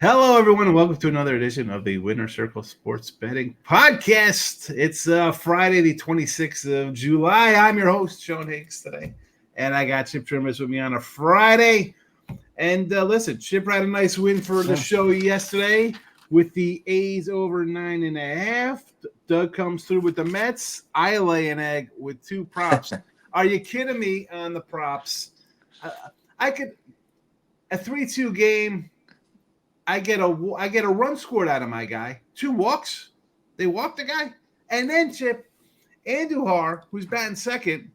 Hello, everyone, and welcome to another edition of the Winner Circle Sports Betting Podcast. It's Friday, the 26th of July. I'm your host, Sean Higgs, today, and I got Chip Chirimbes with me on a Friday. And listen, Chip had a nice win for the show yesterday with the A's over 9.5. Doug comes through with the Mets. I lay an egg with two props. Are you kidding me on the props? I could a 3-2 game. I get a run scored out of my guy. 2 walks. They walked the guy. And then, Chip, Andujar, who's batting second,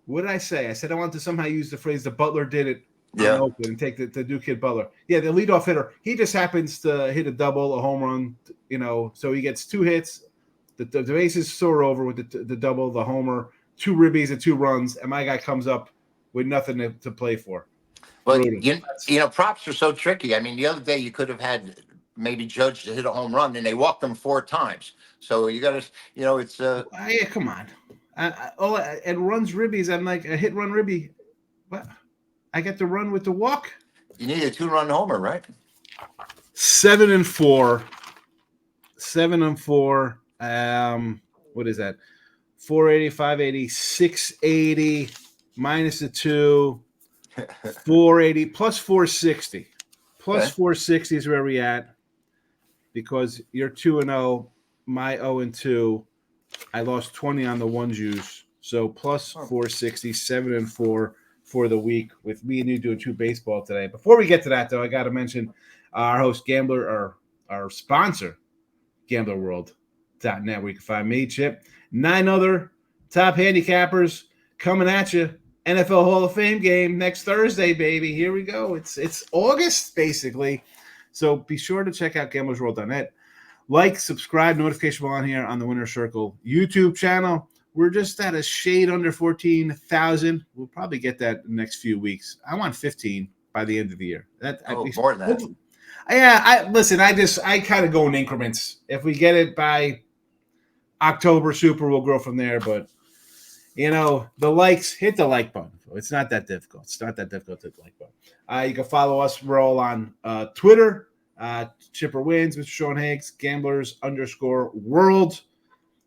what did I say? I said I wanted to somehow use the phrase the Butler did it on Oakland and take the new kid Butler. Yeah, the leadoff hitter. He just happens to hit a double, a home run, so he gets 2 hits. The bases soar over with the double, the homer, 2 ribbies and 2 runs, and my guy comes up with nothing to play for. Well, props are so tricky. I mean, the other day you could have had maybe Judge to hit a home run, and they walked him 4 times. So you got to, it's yeah, come on. And runs ribbies. I'm like a hit run ribby. What? I get to run with the walk. You need a 2-run homer, right? 7-4. 7-4. What is that? 480, 580, 680 minus the 2. 480 plus 460. Plus 460 is where we at, because you're 2-0, my 0-2. I lost 20 on the one juice. So plus 460, 7-4 for the week, with me and you doing 2 baseball today. Before we get to that, though, I got to mention our host, Gambler, our sponsor, GamblerWorld.net, where you can find me, Chip, 9 other top handicappers coming at you. NFL Hall of Fame game next Thursday, baby. Here we go. It's August, basically. So be sure to check out gamblersworld.net. Like, subscribe, notification bell on here on the Winner Circle YouTube channel. We're just at a shade under 14,000. We'll probably get that in the next few weeks. I want 15 by the end of the year. More than that. Yeah, I kind of go in increments. If we get it by October, super, we'll grow from there, but the likes, hit the like button. It's not that difficult. It's not that difficult to hit the like button. You can follow us. We're all on Twitter. Chipper Wins, Mr. Sean Higgs, Gamblers_World.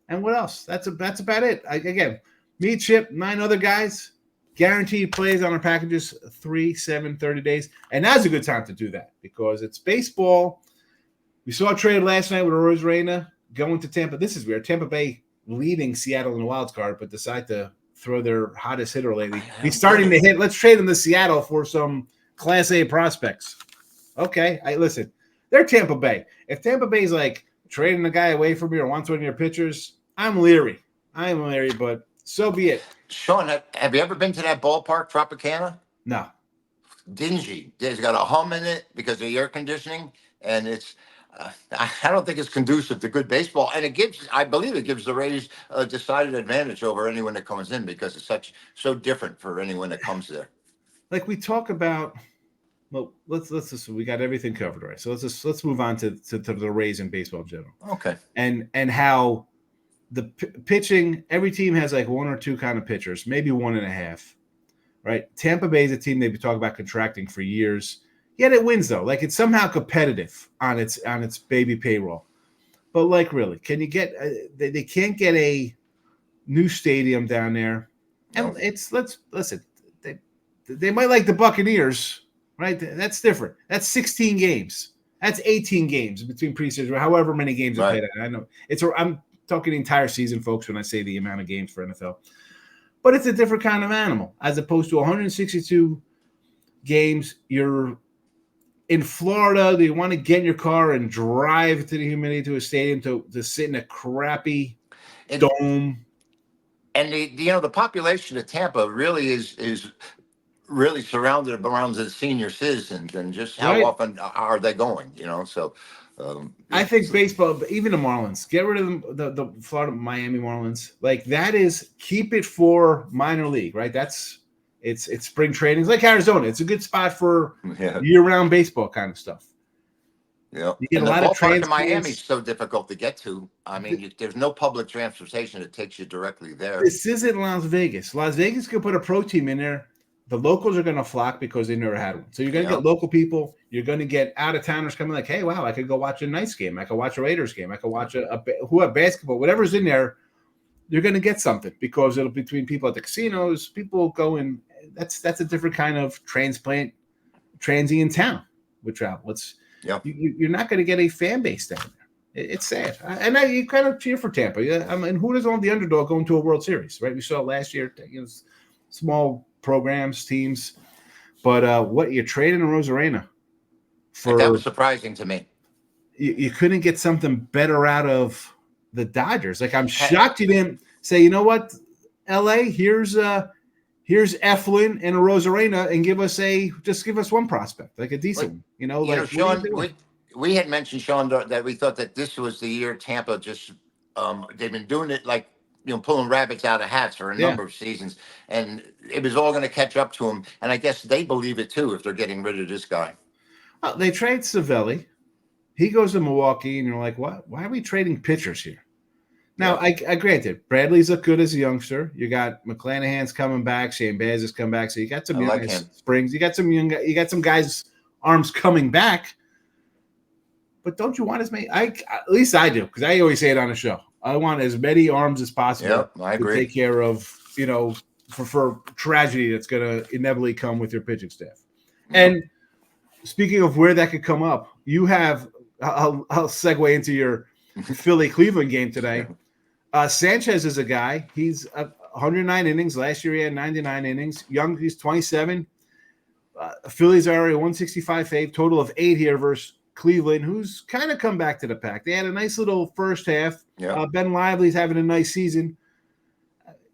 And what else? That's about it. Again, me, Chip, 9 other guys. Guaranteed plays on our packages, 3, 7, 30 days. And now's a good time to do that because it's baseball. We saw a trade last night with Rose Reina going to Tampa. This is weird. Tampa Bay leading Seattle in the wild card, but decide to throw their hottest hitter lately. He's starting to hit. Let's trade him to Seattle for some Class A prospects. Okay, listen. They're Tampa Bay. If Tampa Bay's like trading a guy away from me or wants one of your pitchers, I'm leery. But so be it. Sean, have you ever been to that ballpark, Tropicana? No. Dingy. There's got a hum in it because of the air conditioning, and it's. I don't think it's conducive to good baseball, and I believe it gives the Rays a decided advantage over anyone that comes in because it's so different for anyone that comes there. Like we talk about, well, let's just, we got everything covered, right? So let's move on to the Rays in baseball in general. Okay. And how the pitching, every team has like 1 or 2 kind of pitchers, maybe 1.5, right? Tampa Bay is a team they've been talking about contracting for years. Yet it wins, though. Like, it's somehow competitive on its baby payroll. But, like, really, can you get they can't get a new stadium down there. And listen, they might like the Buccaneers, right? That's different. That's 16 games. That's 18 games between preseason, however many games they played. I know I'm talking the entire season, folks, when I say the amount of games for NFL. But it's a different kind of animal. As opposed to 162 games, you're in Florida. Do you want to get in your car and drive to the humidity to a stadium to sit in a crappy dome? And the population of Tampa really is really surrounded around the senior citizens, and just how often are they going? So I think baseball, even the Marlins, get rid of the Florida Miami Marlins. Like, that is, keep it for minor league, right? It's spring training. It's like Arizona. It's a good spot for year-round baseball kind of stuff. Yeah, you get a lot of transplants. Miami's so difficult to get to. I mean, there's no public transportation that takes you directly there. This isn't Las Vegas. Las Vegas could put a pro team in there the locals are going to flock because they never had one. So you're going to get local people. You're going to get out of towners coming like, hey, wow, I could go watch a Knights game. I could watch a Raiders game. I could watch who have basketball, whatever's in there. You're going to get something because it'll be between people at the casinos, people going. That's a different kind of transient town with travel. You're not going to get a fan base down there. It's sad, and you kind of cheer for Tampa. I mean, who doesn't want the underdog going to a World Series, right? We saw last year, small programs, teams, but what you're trading in Rosarena for? That was surprising to me. You couldn't get something better out of the Dodgers. Like, I'm shocked you didn't say, you know what, LA, here's Eflin and a Rosarena, and give us one prospect, like a decent one. Sean, we had mentioned, Sean, that we thought that this was the year Tampa just they've been doing it like pulling rabbits out of hats for a number of seasons, and it was all going to catch up to them. And I guess they believe it too if they're getting rid of this guy. Well, they trade Savelli. He goes to Milwaukee, and you're like, what? Why are we trading pitchers here? Now, I granted, Bradley's look good as a youngster. You got McClanahan's coming back, Shane Baz is coming back, so you got some young springs. You got some guys' arms coming back. But don't you want as many? At least I do, because I always say it on the show. I want as many arms as possible to take care of, for tragedy that's going to inevitably come with your pitching staff. And speaking of where that could come up, you have I'll segue into your Philly Cleveland game today. Sanchez is a guy. He's 109 innings. Last year he had 99 innings. Young, he's 27. Phillies are a 165 fave, total of 8 here versus Cleveland, who's kind of come back to the pack. They had a nice little first half. Ben Lively's having a nice season.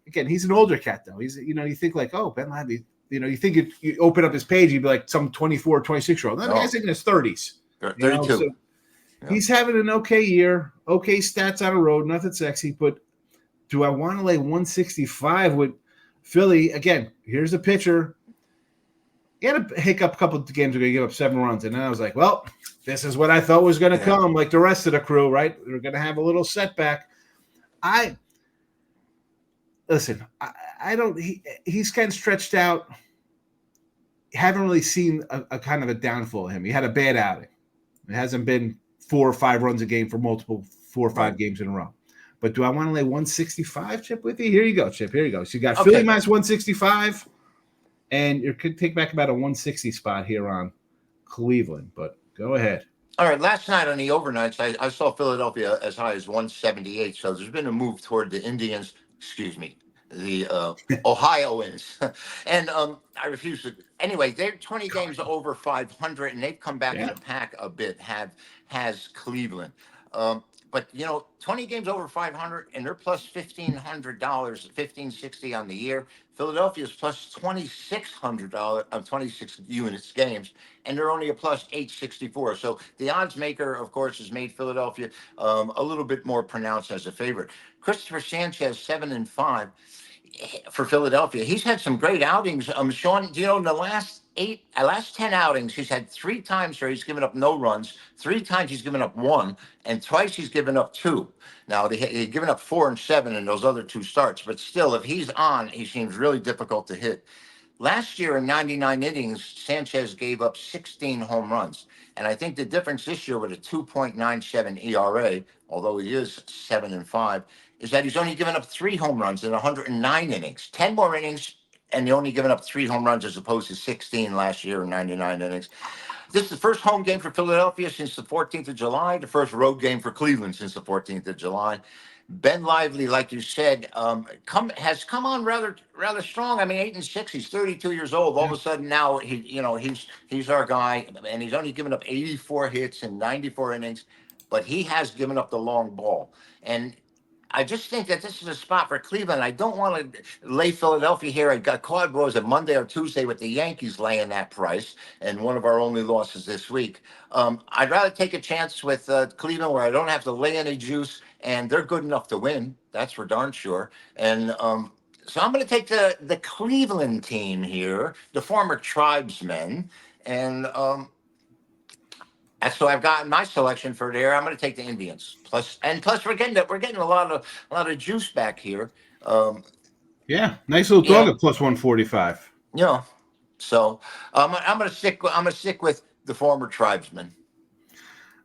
Again, he's an older cat, though. He's, you think like, oh, Ben Lively, you think you open up his page, you'd be like some 24, 26-year-old. No, the guy's in his 30s. 32. So he's having an okay year, okay stats on the road, nothing sexy. But do I want to lay 165 with Philly? Again, here's a pitcher. He had a hiccup a couple of games ago. He gave up 7 runs. And then I was like, well, this is what I thought was going to come, like the rest of the crew, right? They're going to have a little setback. I don't – he's kind of stretched out. Haven't really seen a kind of a downfall of him. He had a bad outing. It hasn't been 4 or 5 runs a game for multiple 4 or 5 games in a row. But do I want to lay 165, Chip, with you? Here you go, Chip. Here you go. So you got Philly minus 165. And you could take back about a 160 spot here on Cleveland, but go ahead. All right. Last night on the overnights, I saw Philadelphia as high as 178. So there's been a move toward the Indians, the Ohioans. And I refuse to. Anyway, they're 20 games over 500, and they've come back in the pack a bit, has Cleveland. But 20 games over 500, and they're plus $1,500, $1,560 on the year. Philadelphia's plus $2,600 of 26 units games, and they're only a plus 864. So the odds maker, of course, has made Philadelphia a little bit more pronounced as a favorite. Christopher Sanchez 7-5 for Philadelphia. He's had some great outings. Sean, do you know in the last 10 outings, he's had 3 times where he's given up no runs, 3 times he's given up 1, and twice he's given up 2. Now, he's given up 4 and 7 in those other 2 starts, but still, if he's on, he seems really difficult to hit. Last year in 99 innings, Sanchez gave up 16 home runs. And I think the difference this year with a 2.97 ERA, although he is 7-5, is that he's only given up 3 home runs in 109 innings. 10 more innings, and he only given up 3 home runs as opposed to 16 last year in 99 innings. This is the first home game for Philadelphia since the 14th of July, the first road game for Cleveland since the 14th of July. Ben Lively, like you said, has come on rather strong. I mean, 8-6. He's 32 years old. All of a sudden now, he's our guy, and he's only given up 84 hits in 94 innings, but he has given up the long ball. And I just think that this is a spot for Cleveland. I don't want to lay Philadelphia here. I got caught, was it Monday or Tuesday with the Yankees laying that price, and one of our only losses this week. I'd rather take a chance with Cleveland where I don't have to lay any juice, and they're good enough to win. That's for darn sure. And so I'm going to take the Cleveland team here, the former tribesmen, and that's what I've gotten my selection for there. I'm going to take the Indians. Plus we're getting a lot of juice back here. Nice little dog at plus 145. Yeah. So I'm gonna stick. I'm gonna stick with the former tribesman.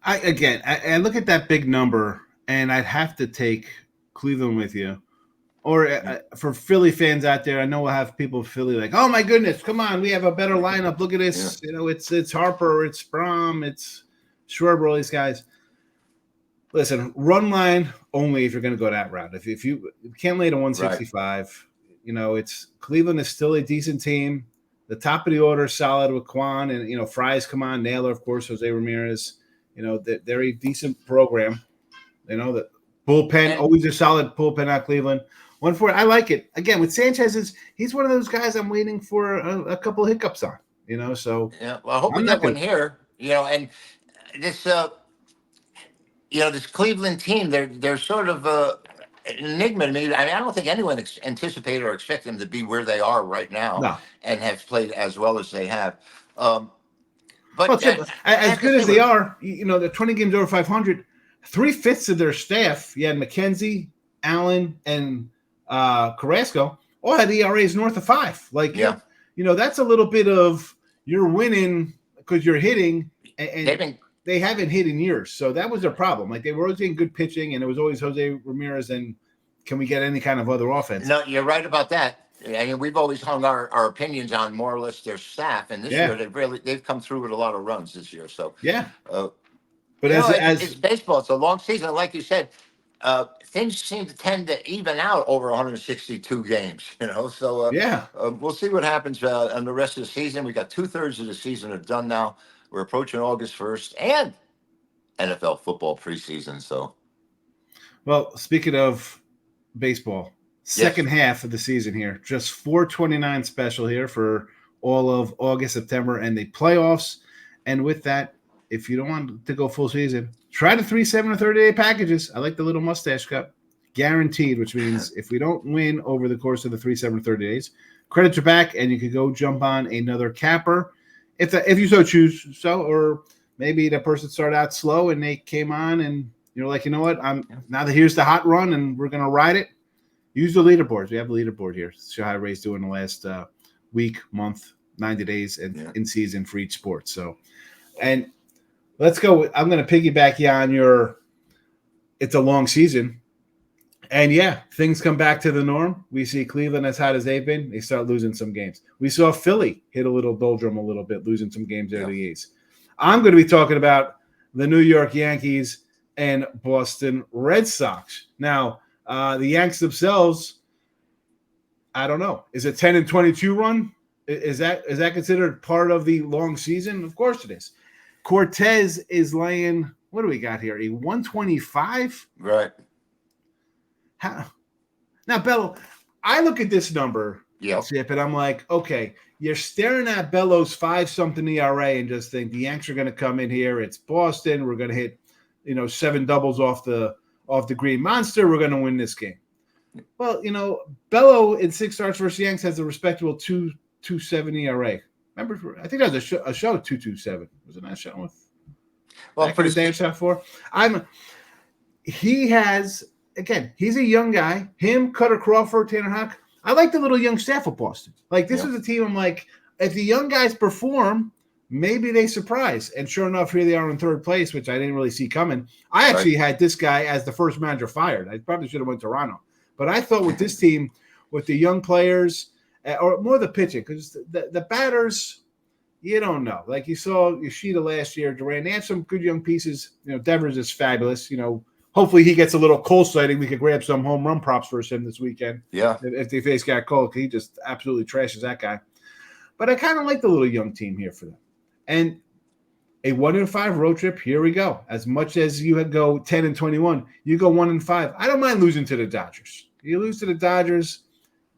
I look at that big number, and I'd have to take Cleveland with you. Or for Philly fans out there, I know we'll have people in Philly like, oh my goodness, come on, we have a better lineup. Look at this. Yeah. You know, it's Harper, it's Braum, it's Schwarber, all these guys. Listen, run line only if you're going to go that route. If you can't lay to 165, right. You know, it's Cleveland is still a decent team. The top of the order is solid with Quan and, you know, Fry's come on, Naylor, of course, Jose Ramirez. You know, they're a decent program. You know, the bullpen, always a solid bullpen out Cleveland. One for it. I like it. Again, with Sanchez, he's one of those guys I'm waiting for a couple of hiccups on, you know, so. Yeah, well, I hope we get one here, you know, and this, you know, this Cleveland team, they're sort of an enigma to me. I mean, I don't think anyone anticipated or expected them to be where they are right now and have played as well as they have. But well, as good as they are, you know, they're 20 games over 500. 3/5 of their staff, you had McKenzie, Allen, and Carrasco, all had ERAs north of 5. Like, yeah, you know, that's a little bit of you're winning because you're hitting, and they haven't hit in years. So that was their problem. Like, they were always getting good pitching, and it was always Jose Ramirez. And can we get any kind of other offense? No, you're right about that. I mean, we've always hung our opinions on more or less their staff, and this year they've come through with a lot of runs this year. So yeah, but it's baseball. It's a long season, like you said. Things seem to tend to even out over 162 games, you know. So we'll see what happens on the rest of the season. We got 2/3 of the season are done now. We're approaching August 1st and NFL football preseason. So, well, speaking of baseball, second half of the season here, just 429 special here for all of August, September, and the playoffs. And with that, if you don't want to go full season, try the 3, 7, or 30-day packages. I like the little mustache cup. Guaranteed, which means if we don't win over the course of the 3, 7, or 30 days, credit you back, and you could go jump on another capper if you so choose. So, or maybe the person started out slow and they came on, and you're like, you know what? Now that here's the hot run, and we're gonna ride it. Use the leaderboards. We have a leaderboard here. Show how Ray's doing the last week, month, 90 days, and in season for each sport. So, and let's go. I'm going to piggyback you on your it's a long season. And, yeah, things come back to the norm. We see Cleveland as hot as they've been. They start losing some games. We saw Philly hit a little doldrum a little bit, losing some games there to the East. I'm going to be talking about the New York Yankees and Boston Red Sox. Now, the Yanks themselves, I don't know. Is it 10-22 run? Is that considered part of the long season? Of course it is. Cortez is laying, what do we got here? A 125? Right. Now, Bello, I look at this number, Chip, and I'm like, okay, you're staring at Bello's 5-something ERA and just think the Yanks are going to come in here. It's Boston. We're going to hit, 7 doubles off the Green Monster. We're going to win this game. Well, Bello in 6 starts versus Yanks has a respectable 2.27 ERA. Remember, I think that was a show 2.27. Was it not a show with? Well, for the damn shot for. He has. Again, he's a young guy. Him, Cutter Crawford, Tanner Houck. I like the little young staff of Boston. Like, this is a team I'm like, if the young guys perform, maybe they surprise. And sure enough, here they are in 3rd place, which I didn't really see coming. I actually had this guy as the first manager fired. I probably should have went to Toronto. But I thought with this team, with the young players, or more the pitching, because the batters, you don't know. Like you saw Yoshida last year, Duran, they have some good young pieces. Devers is fabulous, Hopefully he gets a little Cole sighting. We could grab some home run props for him this weekend. Yeah. If they face got Cole, he just absolutely trashes that guy. But I kind of like the little young team here for them. And a 1-5 road trip, here we go. As much as you go 10-21, you go 1-5. I don't mind losing to the Dodgers. You lose to the Dodgers,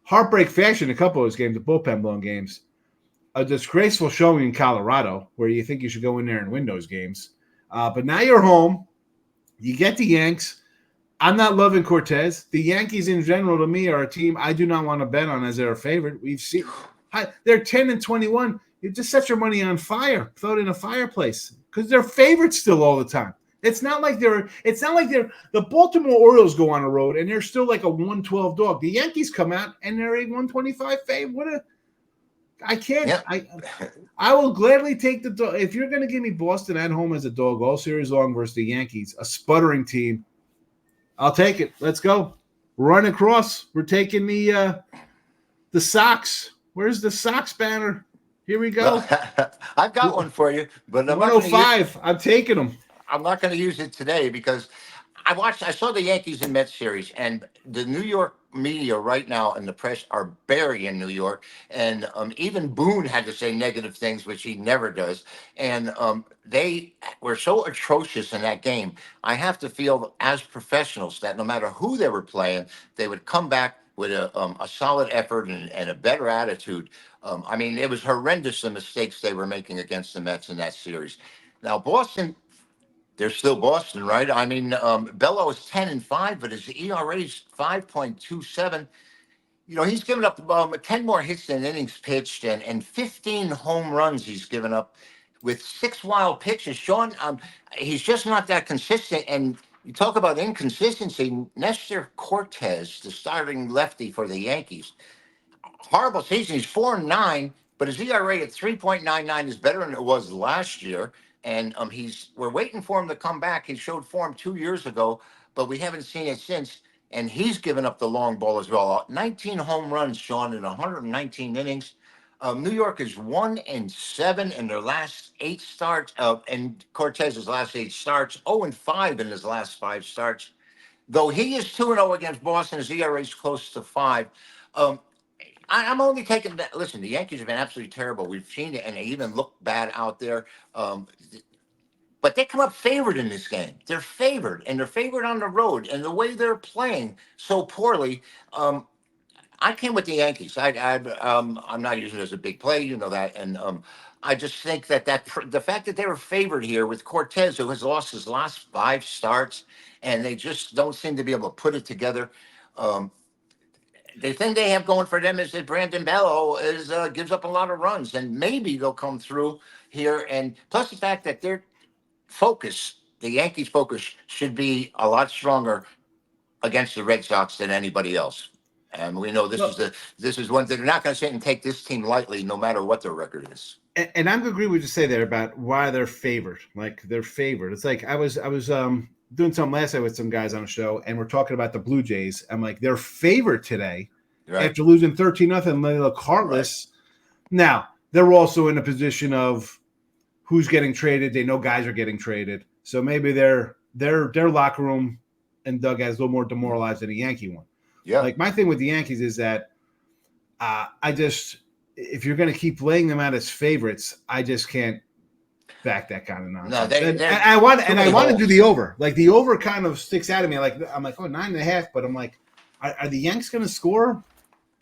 heartbreak fashion, a couple of those games, the bullpen blown games. A disgraceful showing in Colorado where you think you should go in there and win those games. But now you're home. You get the Yanks. I'm not loving Cortez. The Yankees in general, to me, are a team I do not want to bet on as their favorite. We've seen they're 10-21. You just set your money on fire, throw it in a fireplace because they're favorites still all the time. It's not like they're the Baltimore Orioles go on the road and they're still like a 112 dog. The Yankees come out and they're a 125 favorite. I can't. Yeah. I will gladly take the dog. If you're going to give me Boston at home as a dog all series long versus the Yankees, a sputtering team, I'll take it. Let's go. Run across. We're taking the Sox. Where's the Sox banner? Here we Well, go. I've got one for you, but I'm not going to use. 105. I'm taking them. I'm not going to use it today because I saw the Yankees and Mets series, and the New York media right now and the press are burying New York, and even Boone had to say negative things, which he never does, and they were so atrocious in that game. I have to feel as professionals that no matter who they were playing, they would come back with a solid effort and a better attitude. I mean, it was horrendous the mistakes they were making against the Mets in that series. Now, Boston, they're still Boston, right? I mean, Bello is 10-5, but his ERA is 5.27. You know, he's given up 10 more hits than innings pitched and 15 home runs he's given up with 6 wild pitches. Sean, he's just not that consistent. And you talk about inconsistency. Nestor Cortez, the starting lefty for the Yankees, horrible season. He's 4-9, but his ERA at 3.99 is better than it was last year. And we're waiting for him to come back. He showed form 2 years ago, but we haven't seen it since. And he's given up the long ball as well. 19 home runs, Sean, in 119 innings. New York is 1-7 in their last 8 starts, and Cortez's last 8 starts. 0-5 in his last 5 starts. Though he is 2-0 against Boston, his ERA is close to 5. Um, I'm only taking that. Listen, the Yankees have been absolutely terrible. We've seen it, and they even look bad out there. Um, but they come up favored in this game. They're favored, and they're favored on the road. And the way they're playing so poorly, I came with the Yankees. I'm not using it as a big play, you know that, and I just think that the fact that they were favored here with Cortez, who has lost his last 5 starts, and they just don't seem to be able to put it together. Um, the thing they have going for them is that Brandon Bello gives up a lot of runs, and maybe they'll come through here. And plus the fact that their focus, the Yankees' focus, should be a lot stronger against the Red Sox than anybody else. And we know Well, this is one thing they're not going to sit and take this team lightly, no matter what their record is. and I'm gonna agree with you say there about why they're favored. Like they're favored. It's like I was doing something last night with some guys on a show, and we're talking about the Blue Jays. I'm like, they're favored today Right, after losing 13-0. They look right. heartless. Now they're also in a position of who's getting traded. They know guys are getting traded, so maybe their locker room and dugout is a little more demoralized than a Yankee one. Yeah. Like my thing with the Yankees is that I just if you're going to keep laying them out as favorites, I just can't back that kind of No, nonsense. And they're I want too many to do holes. the over. Like the over kind of sticks out of me. Like I'm like, oh, 9.5, but I'm like, are the Yanks going to score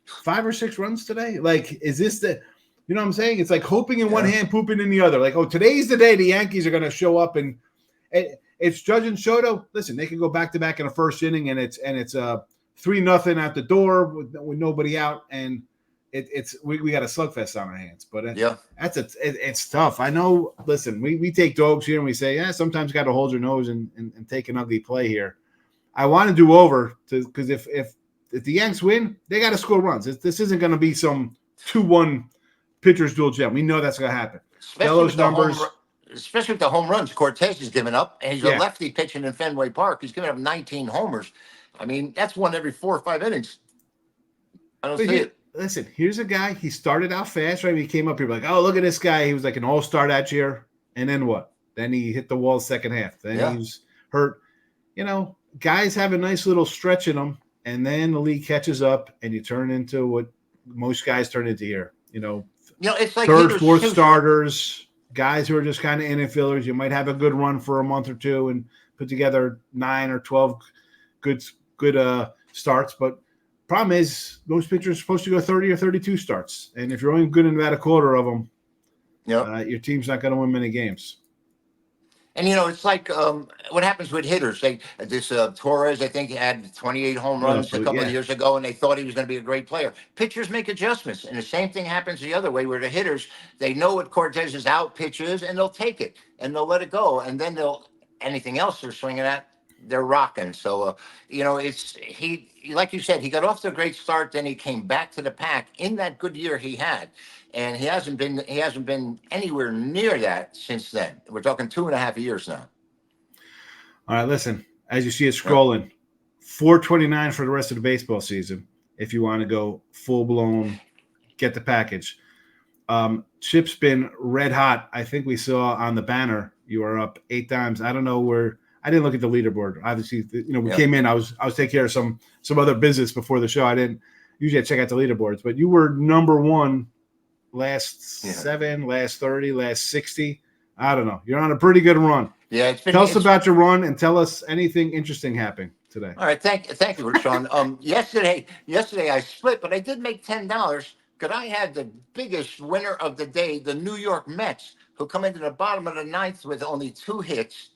5 or 6 runs today? Like, is this the you know what I'm saying? It's like hoping in one Yeah. hand, pooping in the other. Like, oh, today's the day the Yankees are going to show up and it's Judge and Soto. Listen, they can go back to back in the first inning, and it's 3-0 out the door with nobody out, and we got a slugfest on our hands. But Yeah. it's tough. I know. Listen, we take dogs here and we say, yeah, sometimes got to hold your nose and take an ugly play here. I want to do over because if the Yanks win, they got to score runs. This isn't going to be some 2-1 pitchers dual gem. We know that's going to happen. Especially Bellows with the numbers, especially with the home runs Cortez has given up, and he's a yeah. lefty pitching in Fenway Park. He's given up 19 homers. I mean, that's one every 4 or 5 innings. I don't But see it. listen, here's a guy. He started out fast, right? He came up here like, oh, look at this guy. He was like an all-star that year. And then what? Then he hit the wall second half. Then Yeah. he was hurt. You know, guys have a nice little stretch in them, and then the league catches up, and you turn into what most guys turn into here. You know, It's like third, hitters fourth too. starters, guys who are just kind of inning fillers. You might have a good run for a month or two and put together 9 or 12 good starts. But problem is, most pitchers are supposed to go 30 or 32 starts, and if you're only good in about a quarter of them, your team's not going to win many games. And it's like what happens with hitters. Torres, I think, had 28 home runs a couple of years ago, and they thought he was going to be a great player. Pitchers make adjustments, and the same thing happens the other way, where the hitters, they know what Cortez's out pitch is, and they'll take it and they'll let it go, and then anything else they're swinging at, they're rocking. So it's he like you said, he got off to a great start. Then he came back to the pack in that good year he had, and he hasn't been anywhere near that since then. We're talking 2.5 years now. All right, listen. As you see it Yeah. scrolling, 429 for the rest of the baseball season. If you want to go full blown, get the package. Chip's been red hot. I think we saw on the banner you are up 8 times. I don't know where. I didn't look at the leaderboard. Obviously, we came in. I was taking care of some other business before the show. I didn't usually check out the leaderboards, but you were number one last 7, last 30, last 60. I don't know. You're on a pretty good run. Yeah, tell us about your run and tell us anything interesting happening today. All right, thank you, Sean. Yesterday I split, but I did make $10 because I had the biggest winner of the day, the New York Mets, who come into the bottom of the ninth with only 2 hits.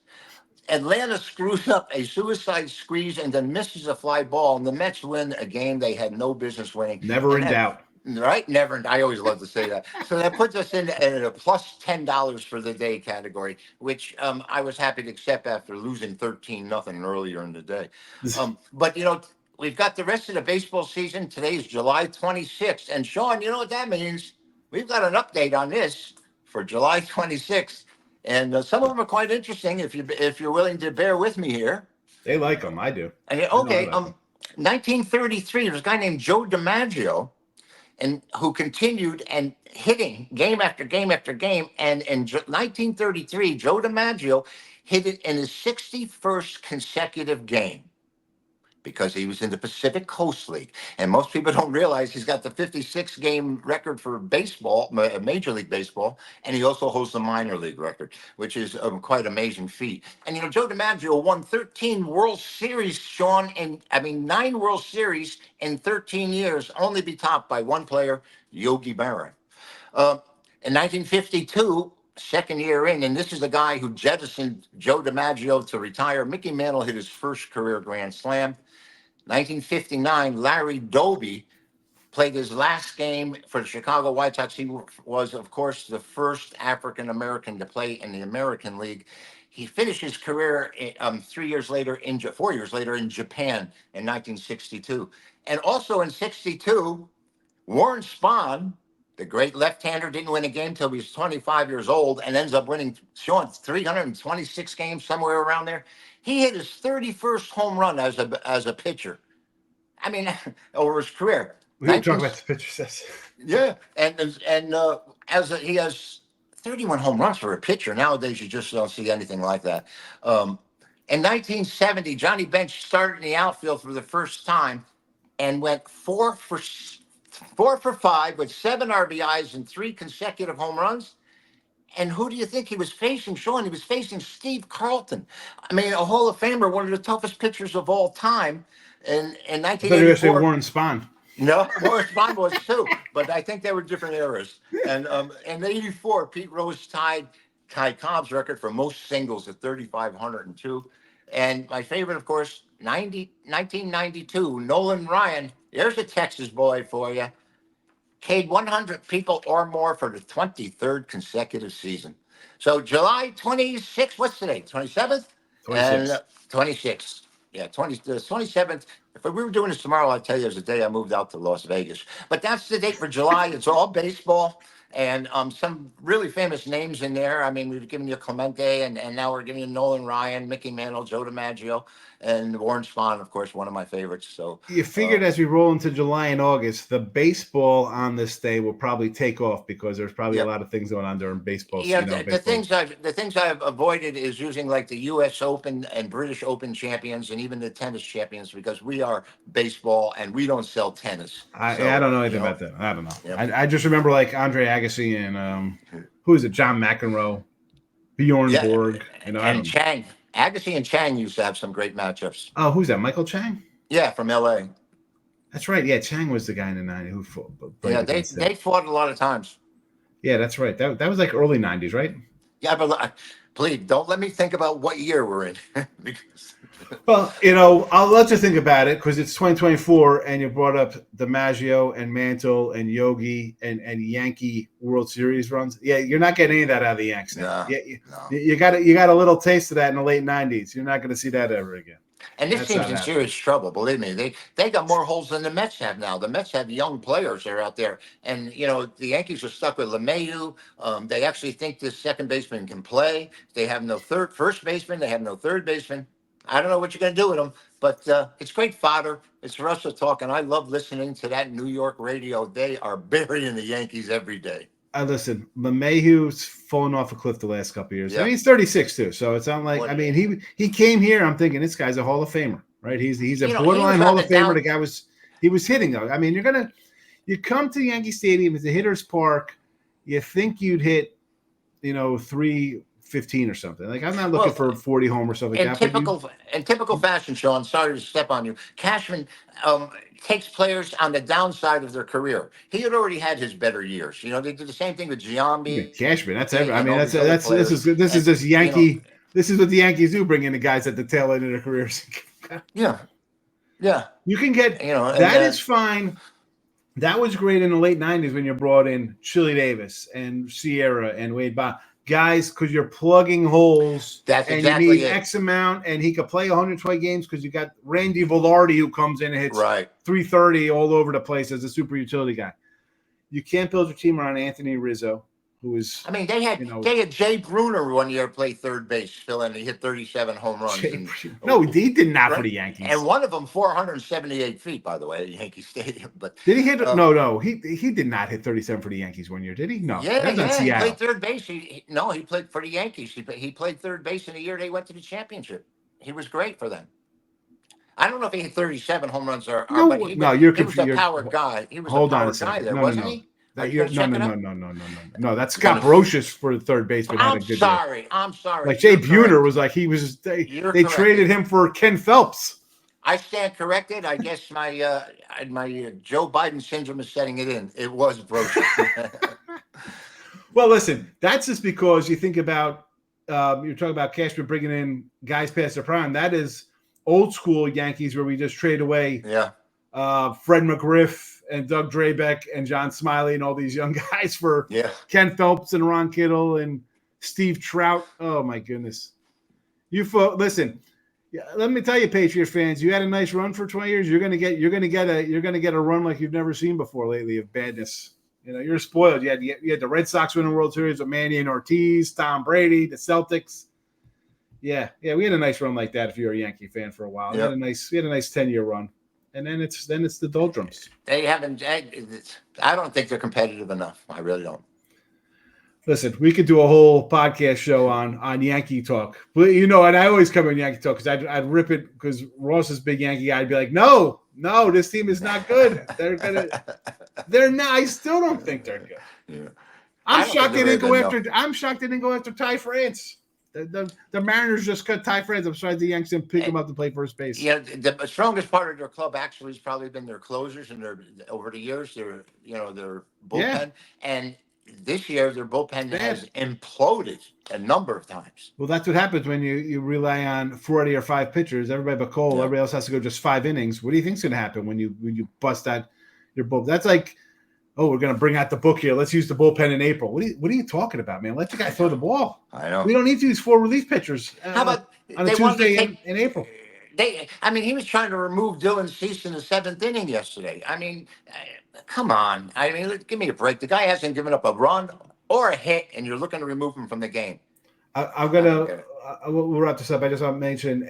Atlanta screws up a suicide squeeze and then misses a fly ball, and the Mets win a game they had no business winning. Never in doubt. Right? Never. I always love to say that. So that puts us in a plus $10 for the day category, which I was happy to accept after losing 13-0 earlier in the day. But we've got the rest of the baseball season. Today is July 26th, and Sean, you know what that means? We've got an update on this for July 26th, and some of them are quite interesting. If you're willing to bear with me here, they like them. I do. Okay. 1933. There's a guy named Joe DiMaggio, and who continued and hitting game after game after game. And in 1933, Joe DiMaggio hit it in his 61st consecutive game because he was in the Pacific Coast League. And most people don't realize he's got the 56-game record for baseball, Major League Baseball, and he also holds the minor league record, which is a quite amazing feat. And, Joe DiMaggio won 13 World Series, Sean, 9 World Series in 13 years, only be topped by one player, Yogi Berra. In 1952, second year in, and this is the guy who jettisoned Joe DiMaggio to retire, Mickey Mantle hit his first career grand slam. 1959, Larry Doby played his last game for the Chicago White Sox. He was, of course, the first African-American to play in the American League. He finished his career 4 years later in Japan in 1962. And also in 62, Warren Spahn, the great left-hander, didn't win a game until he was 25 years old and ends up winning, Sean, 326 games, somewhere around there. He hit his 31st home run as a pitcher. Over his career. We were talking about the pitcher says. Yeah, he has 31 home runs for a pitcher. Nowadays, you just don't see anything like that. In 1970, Johnny Bench started in the outfield for the first time and went 4 for 5 with 7 RBIs and 3 consecutive home runs. And who do you think he was facing, Sean? He was facing Steve Carlton. A Hall of Famer, one of the toughest pitchers of all time. In 1984, I thought you were going to say Warren Spahn. No, Warren Spahn was too, but I think they were different eras. And in '84, Pete Rose tied Ty Cobb's record for most singles at 3,502. And my favorite, of course, 1992, Nolan Ryan. There's a Texas boy for you. K'd 100 people or more for the 23rd consecutive season. So July 26th, what's today? 27th? 26th. 26th. Yeah, the 27th. If we were doing this tomorrow, I'd tell you it was the day I moved out to Las Vegas. But that's the date for July. It's all baseball. And some really famous names in there. We've given you Clemente, and now we're giving you Nolan Ryan, Mickey Mantle, Joe DiMaggio, and Warren Spahn, of course, one of my favorites. So you figured as we roll into July and August, the baseball on this day will probably take off because there's probably a lot of things going on during baseball. Yeah, the things I've avoided is using like the U.S. Open and British Open champions and even the tennis champions because we are baseball and we don't sell tennis. I don't know anything about that. I don't know. Yep. I just remember like Andre Agassi and who is it? John McEnroe, Bjorn Borg, and Chang. Agassi and Chang used to have some great matchups. Oh, who's that? Michael Chang? Yeah, from L.A. That's right. Yeah, Chang was the guy in the 90s who fought. Yeah, they fought a lot of times. Yeah, that's right. That was like early 90s, right? Yeah, but Please don't let me think about what year we're in. Because, Well, I'll let you think about it because it's 2024, and you brought up DiMaggio and Mantle and Yogi and Yankee World Series runs. Yeah, you're not getting any of that out of the Yanks now. no, Yeah, no. you got a little taste of that in the late '90s. You're not going to see that ever again. And this That's team's not in happening. serious trouble. Believe me, they got more holes than the Mets have now. The Mets have young players that are out there, and the Yankees are stuck with LeMahieu. They actually think this second baseman can play. They have no first baseman. They have no third baseman. I don't know what you're going to do with them, but it's great fodder. It's for us to talk, and I love listening to that New York radio. They are burying the Yankees every day. Listen, LeMahieu's fallen off a cliff the last couple of years. Yeah. I mean, he's 36 too, so it's not like he came here. I'm thinking this guy's a Hall of Famer, right? He's a borderline Hall of Famer. The guy was hitting though. I mean, you come to Yankee Stadium, it's a hitter's park. You think you'd hit, 315 or something. Like I'm not looking for 40 home or something like that. In typical fashion, Sean. Sorry to step on you. Cashman takes players on the downside of their career. He had already had his better years. They did the same thing with Giambi. Cashman. That's every. I mean, this is this Yankee. This is what the Yankees do, bring in the guys at the tail end of their careers. Yeah. You can get that is fine. That was great in the late '90s when you brought in Chili Davis and Sierra and Wade Bond. Guys, because you're plugging holes. That's and exactly you need it. X amount, and he could play 120 games because you got Randy Velarde who comes in and hits 330 all over the place as a super utility guy. You can't build your team around Anthony Rizzo, who is. I mean, they had Jay Bruner one year play third base, Phil, and he hit 37 home runs. No, he did not for the Yankees. And one of them 478 feet, by the way, at Yankee Stadium. But did he hit? No, he did not hit 37 for the Yankees one year, did he? No. Yeah. He played third base. He played for the Yankees. He played third base in the year they went to the championship. He was great for them. I don't know if he hit 37 home runs but he was a power guy. He was a power guy there, wasn't he? No. That's Scott Brocious for the third baseman. I'm sorry. Like Jay Buhner was like they traded him for Ken Phelps. I stand corrected. I guess my Joe Biden syndrome is setting it in. It was Brocious. Well, listen, that's just because you think about you're talking about Cashman bringing in guys past their prime. That is old school Yankees where we just trade away Fred McGriff and Doug Drabeck and John Smiley and all these young guys for Ken Phelps and Ron Kittle and Steve Trout. Oh my goodness. Listen, let me tell you, Patriot fans, you had a nice run for 20 years. You're gonna get a run like you've never seen before lately of badness. You're spoiled. You had the Red Sox winning World Series with Manny and Ortiz, Tom Brady, the Celtics. Yeah, we had a nice run like that if you're a Yankee fan for a while. We had a nice 10-year run. And then it's the doldrums. They haven't. I don't think they're competitive enough. I really don't. Listen, we could do a whole podcast show on Yankee talk, but and I always come in Yankee talk because I'd rip it because Ross is a big Yankee guy. I'd be like, no, this team is not good. They're not. I still don't think they're good. Yeah. I'm shocked they didn't go after Ty France. The Mariners just cut Ty France. I'm sorry the Yankees didn't pick him up to play first base. Yeah, the strongest part of their club actually has probably been their closers and over the years their bullpen. And this year their bullpen has imploded a number of times. Well, that's what happens when you rely on 40 or 5 pitchers. Everybody but Cole, everybody else has to go just 5 innings. What do you think's going to happen when you bust out your bullpen? That's like, oh, we're going to bring out the book here. Let's use the bullpen in April. What are you talking about, man? Let the guy throw the ball. I know. We don't need to use 4 relief pitchers How about on a Tuesday in April. He was trying to remove Dylan Cease in the 7th inning yesterday. I mean, come on. I mean, give me a break. The guy hasn't given up a run or a hit, and you're looking to remove him from the game. We'll wrap this up. I just want to mention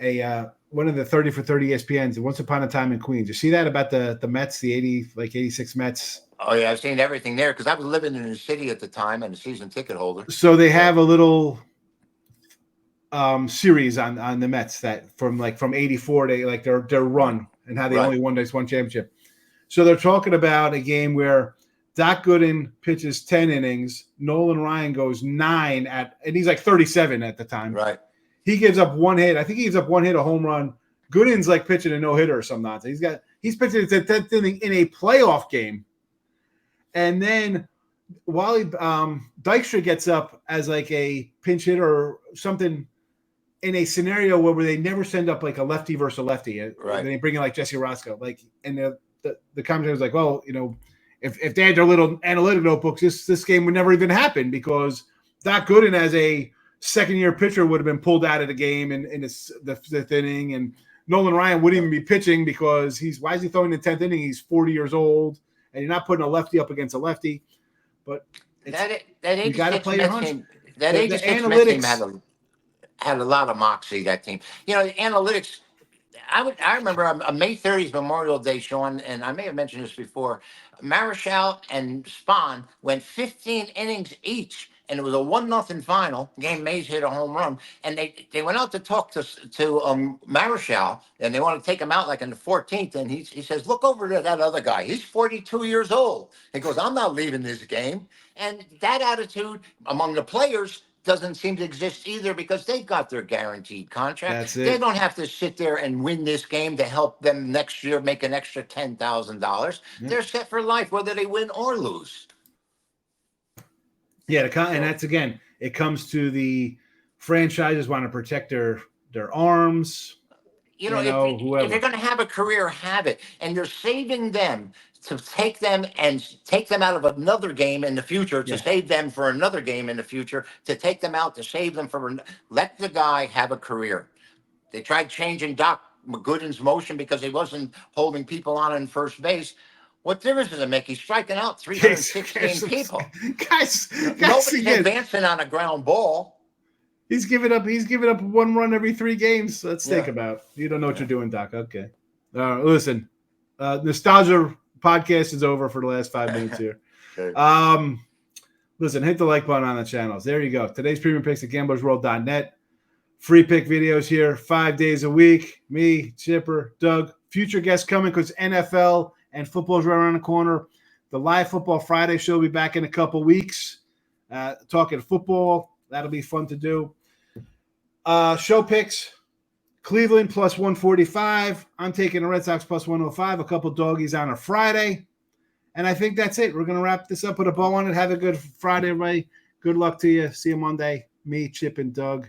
one of the 30 for 30 ESPNs, Once Upon a Time in Queens. You see that about the Mets, the 86 Mets? Oh, yeah, I've seen everything there because I was living in the city at the time and a season ticket holder. So they have a little series on the Mets that from 84 to their run and how they only won this one championship. So they're talking about a game where Doc Gooden pitches 10 innings, Nolan Ryan goes 9 and he's like 37 at the time. Right. He gives up 1 hit. I think he gives up 1 hit, a home run. Gooden's like pitching a no-hitter or some nonsense. He's pitching the 10th inning in a playoff game. And then Wally Dykstra gets up as like a pinch hitter or something in a scenario where they never send up like a lefty versus a lefty. Right. They bring in like Jesse Roscoe. Like, and the commentator was like, well, if they had their little analytic notebooks, this game would never even happen because Doc Gooden as a second-year pitcher would have been pulled out of the game in the fifth inning, and Nolan Ryan wouldn't even be pitching because why is he throwing in the 10th inning? He's 40 years old, and you're not putting a lefty up against a lefty. But you got to play your hunch. That 86 Mets team had a lot of moxie. That team, the analytics. I remember a May 30th Memorial Day, Sean, and I may have mentioned this before. Marichal and Spahn went 15 innings each, and it was a 1-0 final. Game Mays hit a home run, and they went out to talk to Marichal, and they want to take him out like in the 14th, and he says, "Look over to that other guy. He's 42 years old." He goes, "I'm not leaving this game," and that attitude among the players doesn't seem to exist either because they've got their guaranteed contract. That's it. They don't have to sit there and win this game to help them next year make an extra $10,000. They're set for life, whether they win or lose. Yeah, and that's again, it comes to the franchises want to protect their arms. If you're going to have a career, have it, and you're saving them to take them out of another game in the future, to save them for another game in the future, to take them out, to save them let the guy have a career. They tried changing Doc Gooden's motion because he wasn't holding people on in first base. What difference does it make? He's striking out 316 people. Guys, nobody's advancing on a ground ball. He's given up 1 run every 3 games. Let's think about. You don't know what you're doing, Doc. Okay. Listen, nostalgia podcast is over for the last 5 minutes here. Okay. Listen, hit the like button on the channels. There you go. Today's premium picks at gamblersworld.net. Free pick videos here 5 days a week. Me, Chipper, Doug. Future guests coming because NFL and football's right around the corner. The live Football Friday show will be back in a couple weeks. Talking football. That'll be fun to do. Show picks. Cleveland plus 145. I'm taking the Red Sox plus 105. A couple doggies on a Friday. And I think that's it. We're going to wrap this up with a bow on it. Have a good Friday, everybody. Good luck to you. See you Monday. Me, Chip, and Doug.